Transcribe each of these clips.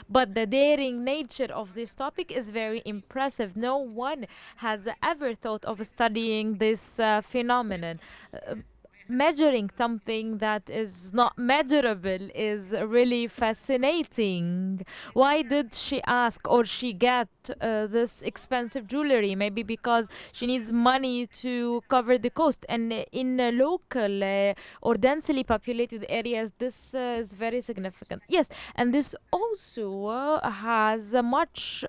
But the daring nature of this topic is very impressive. No one has ever thought of studying this phenomenon. Uh, Measuring something that is not measurable is really fascinating. Why did she ask or she get this expensive jewelry? Maybe because she needs money to cover the cost. And in local or densely populated areas, this is very significant. Yes, and this also has a much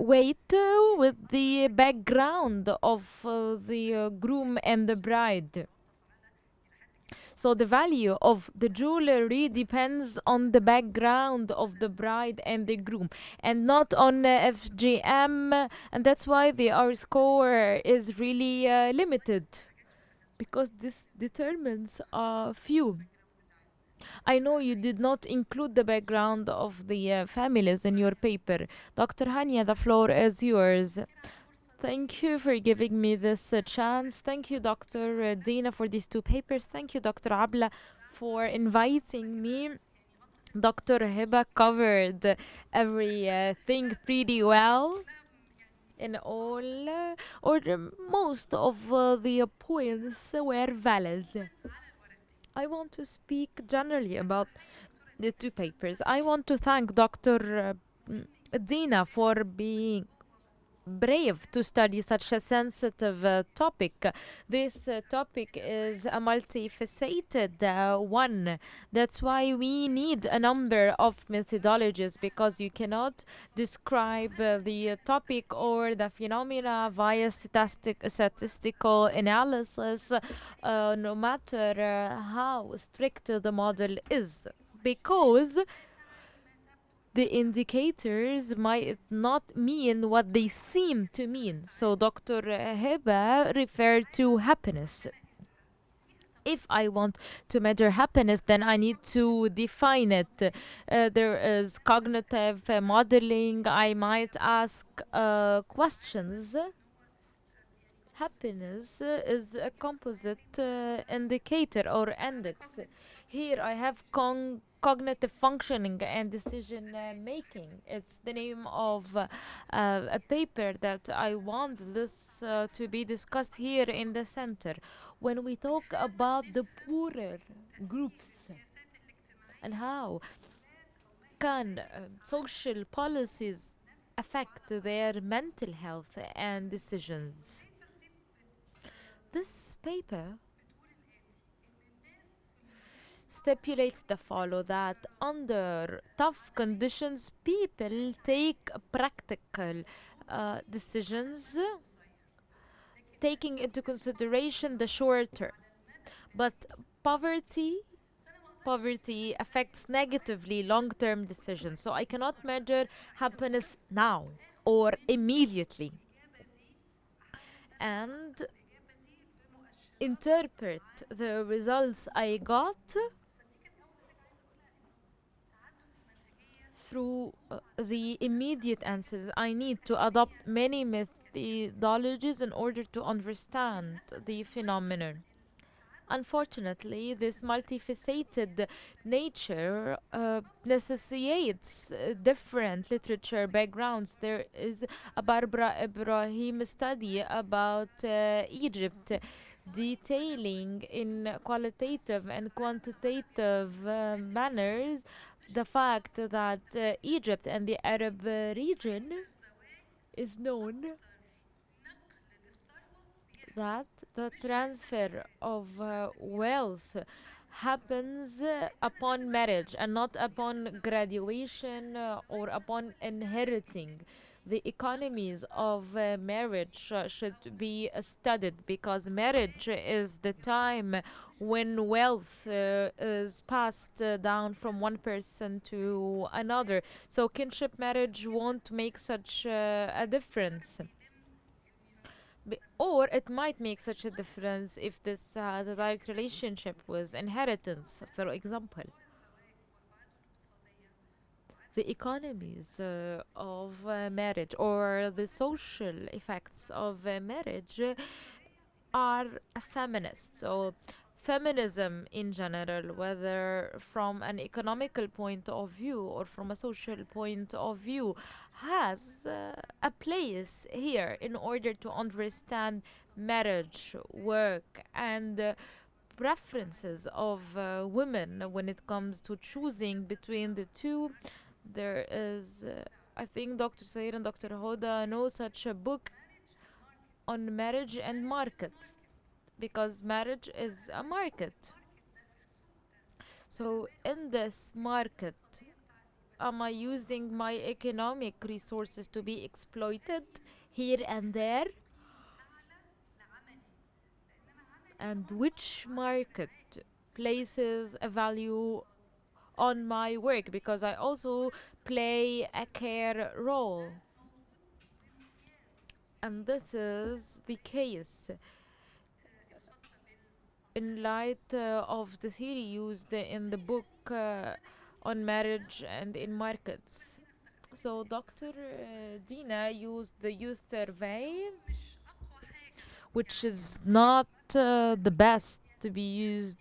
weight with the background of the groom and the bride. So the value of the jewelry depends on the background of the bride and the groom, and not on FGM, and that's why the R score is really limited, because this determines a few. I know you did not include the background of the families in your paper. Dr. Hania, the floor is yours. Thank you for giving me this chance. Thank you, Dr. Dina, for these two papers. Thank you, Dr. Abla, for inviting me. Dr. Hiba covered everything pretty well in all, or most of the points were valid. I want to speak generally about the two papers. I want to thank Dr. Dina for being brave to study such a sensitive topic. This topic is a multifaceted one. That's why we need a number of methodologies, because you cannot describe the topic or the phenomena via statistical analysis, no matter how strict the model is. Because the indicators might not mean what they seem to mean. So Dr. Heba referred to happiness. If I want to measure happiness, then I need to define it. There is cognitive modeling. I might ask questions. Happiness is a composite indicator or index. Here I have cognitive functioning and decision making. It's the name of a paper that I want this to be discussed here in the center. When we talk about the poorer groups and how can social policies affect their mental health and decisions. This paper stipulates the follow that under tough conditions, people take practical decisions, taking into consideration the short term. But poverty affects negatively long-term decisions. So I cannot measure happiness now or immediately, and interpret the results I got through the immediate answers. I need to adopt many methodologies in order to understand the phenomenon. Unfortunately, this multifaceted nature necessitates different literature backgrounds. There is a Barbara Ibrahim study about Egypt, detailing in qualitative and quantitative manners the fact that Egypt and the Arab region is known that the transfer of wealth happens upon marriage and not upon graduation or upon inheriting. The economies of marriage should be studied, because marriage is the time when wealth is passed down from one person to another. So kinship marriage won't make such a difference. Or it might make such a difference if this has a direct relationship with inheritance, for example. The economies of marriage or the social effects of marriage are feminist. So feminism in general, whether from an economical point of view or from a social point of view, has a place here in order to understand marriage, work, and preferences of women when it comes to choosing between the two. There is, I think, Dr. Sair and Dr. Hoda know such a book on marriage and markets, because marriage is a market. So, in this market, am I using my economic resources to be exploited here and there? And which market places a value on my work? Because I also play a care role. And this is the case in light of the theory used in the book on marriage and in markets. So Dr. Dina used the youth survey, which is not the best to be used.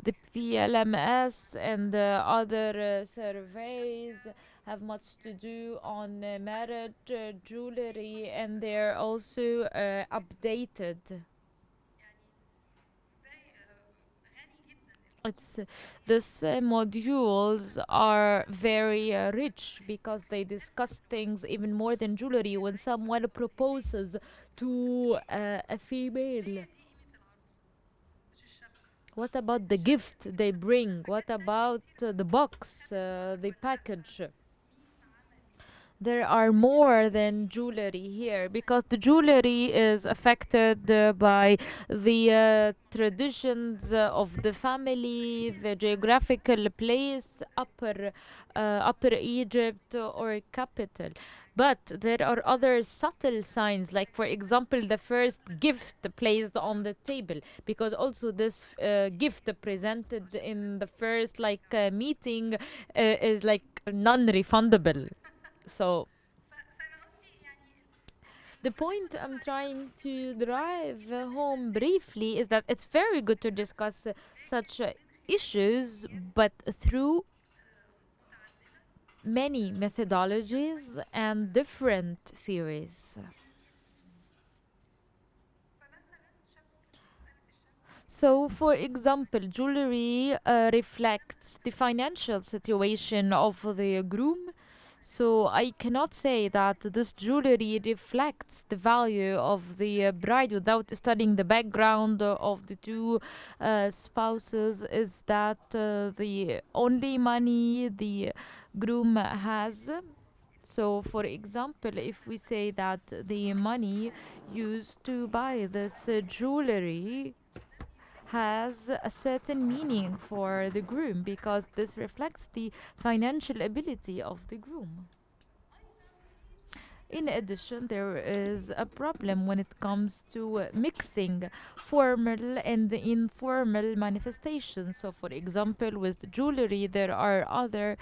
The PLMS and other surveys have much to do on marriage jewelry, and they're also updated. It's These modules are very rich because they discuss things even more than jewelry. When someone proposes to a female, what about the gift they bring? What about the box, the package? There are more than jewelry here, because the jewelry is affected by the traditions of the family, the geographical place, upper Egypt or capital. But there are other subtle signs, like for example the first gift placed on the table, because also this gift presented in the first meeting is like non-refundable. So the point I'm trying to drive home briefly is that it's very good to discuss such issues, but through many methodologies and different theories. So, for example, jewelry reflects the financial situation of the groom. So, I cannot say that this jewelry reflects the value of the bride without studying the background of the two spouses. Is that the only money the groom has? So, for example, if we say that the money used to buy this jewelry has a certain meaning for the groom, because this reflects the financial ability of the groom. In addition, there is a problem when it comes to mixing formal and informal manifestations. So, for example, with jewelry, there are other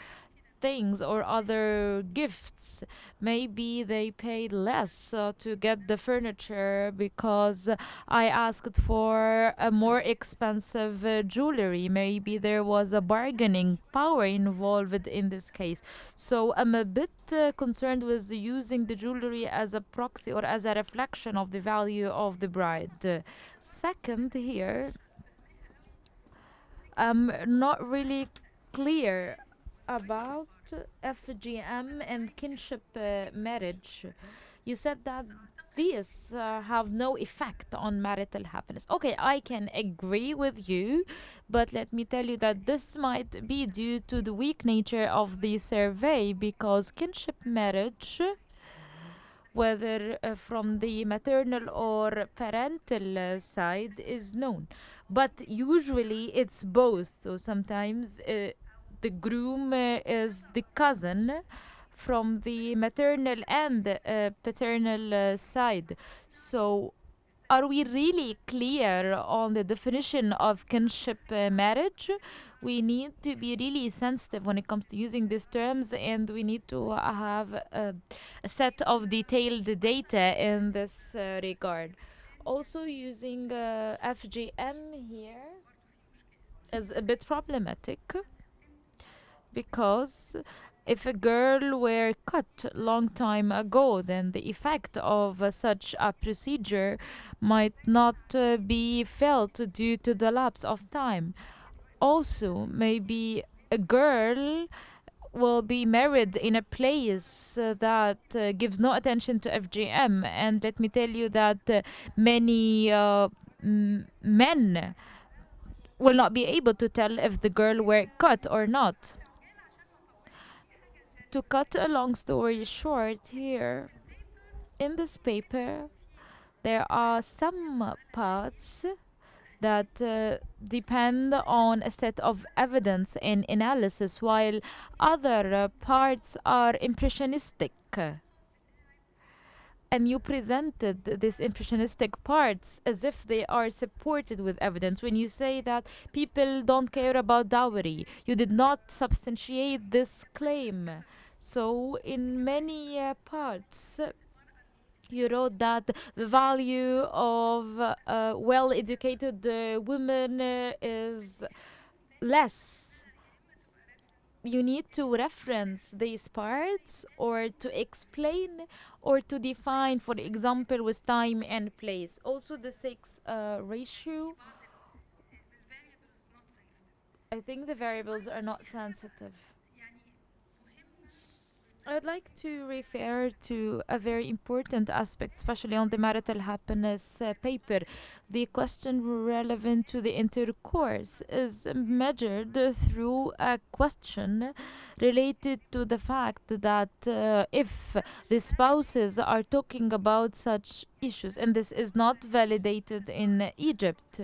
things or other gifts. Maybe they paid less to get the furniture because I asked for a more expensive jewelry. Maybe there was a bargaining power involved in this case. So I'm a bit concerned with using the jewelry as a proxy or as a reflection of the value of the bride. Second, here, I'm not really clear about FGM and kinship marriage. You said that these have no effect on marital happiness. Okay, I can agree with you, but let me tell you that this might be due to the weak nature of the survey, because kinship marriage, whether from the maternal or parental side, is known. But usually it's both. So sometimes the groom is the cousin from the maternal and paternal side. So are we really clear on the definition of kinship marriage? We need to be really sensitive when it comes to using these terms, and we need to have a set of detailed data in this regard. Also, using FGM here, is a bit problematic because if a girl were cut long time ago, then the effect of such a procedure might not be felt due to the lapse of time. Also, maybe a girl will be married in a place that gives no attention to FGM. And let me tell you that many men will not be able to tell if the girl were cut or not. To cut a long story short, here in this paper, there are some parts that depend on a set of evidence and analysis, while other parts are impressionistic. And you presented these impressionistic parts as if they are supported with evidence. When you say that people don't care about dowry, you did not substantiate this claim. So, in many parts, you wrote that the value of well-educated women is less. You need to reference these parts or to explain or to define, for example, with time and place. Also, the sex ratio. I think the variables are not sensitive. I would like to refer to a very important aspect, especially on the marital happiness paper. The question relevant to the intercourse is measured through a question related to the fact that if the spouses are talking about such issues, and this is not validated in Egypt,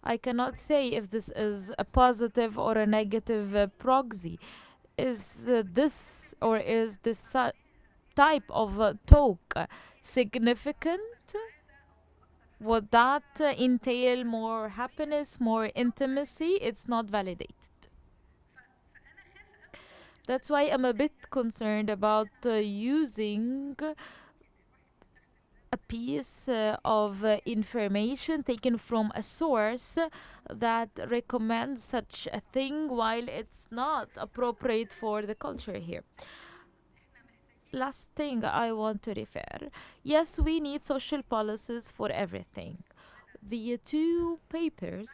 I cannot say if this is a positive or a negative proxy. Is this or is this type of talk significant? Would that entail more happiness, more intimacy? It's not validated. That's why I'm a bit concerned about using a piece of information taken from a source that recommends such a thing while it's not appropriate for the culture here. Last thing I want to refer. Yes, we need social policies for everything. The two papers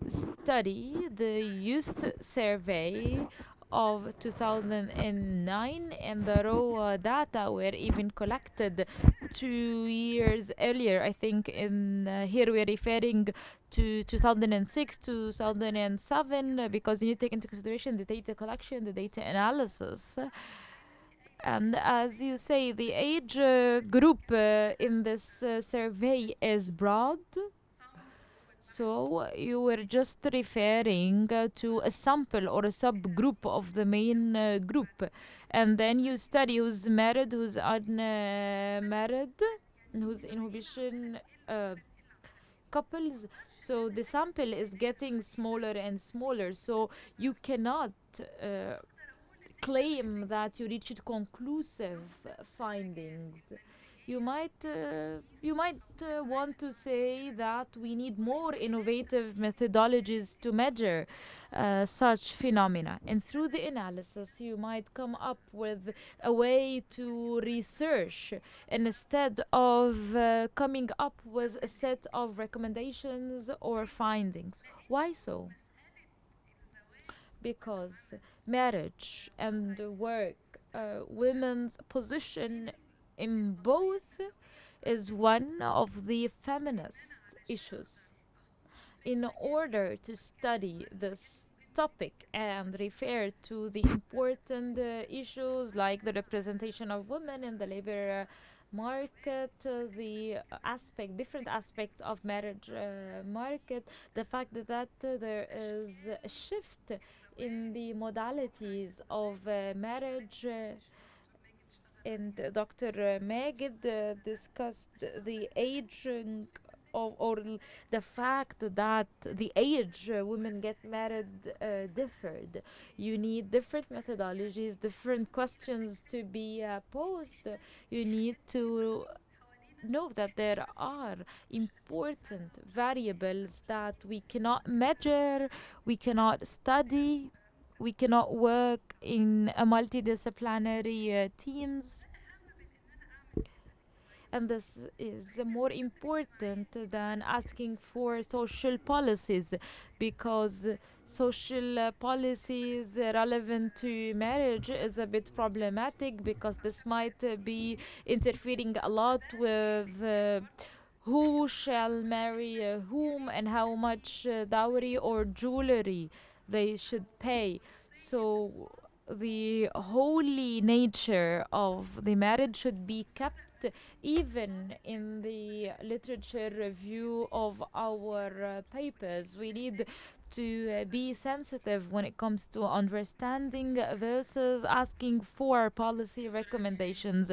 study the youth survey of 2009, and the raw data were even collected 2 years earlier. I think in here we're referring to 2006, 2007, because you need to take into consideration the data collection, the data analysis. And as you say, the age group in this survey is broad. So you were just referring to a sample or a subgroup of the main group. And then you study who's married, who's unmarried, who's inhibition couples. So the sample is getting smaller and smaller. So you cannot claim that you reached conclusive findings. You might want to say that we need more innovative methodologies to measure such phenomena, and through the analysis you might come up with a way to research instead of coming up with a set of recommendations or findings. Why so? Because marriage and work, women's position in both is one of the feminist issues. In order to study this topic and refer to the important issues like the representation of women in the labor market, the different aspects of marriage market, the fact that there is a shift in the modalities of marriage. And Dr. Magid discussed the aging or the fact that the age women get married differed. You need different methodologies, different questions to be posed. You need to know that there are important variables that we cannot measure, we cannot study, we cannot work in a multidisciplinary teams, and this is more important than asking for social policies, because social policies relevant to marriage is a bit problematic, because this might be interfering a lot with who shall marry whom and how much dowry or jewelry they should pay. So the holy nature of the marriage should be kept even in the literature review of our papers. We need to be sensitive when it comes to understanding versus asking for policy recommendations.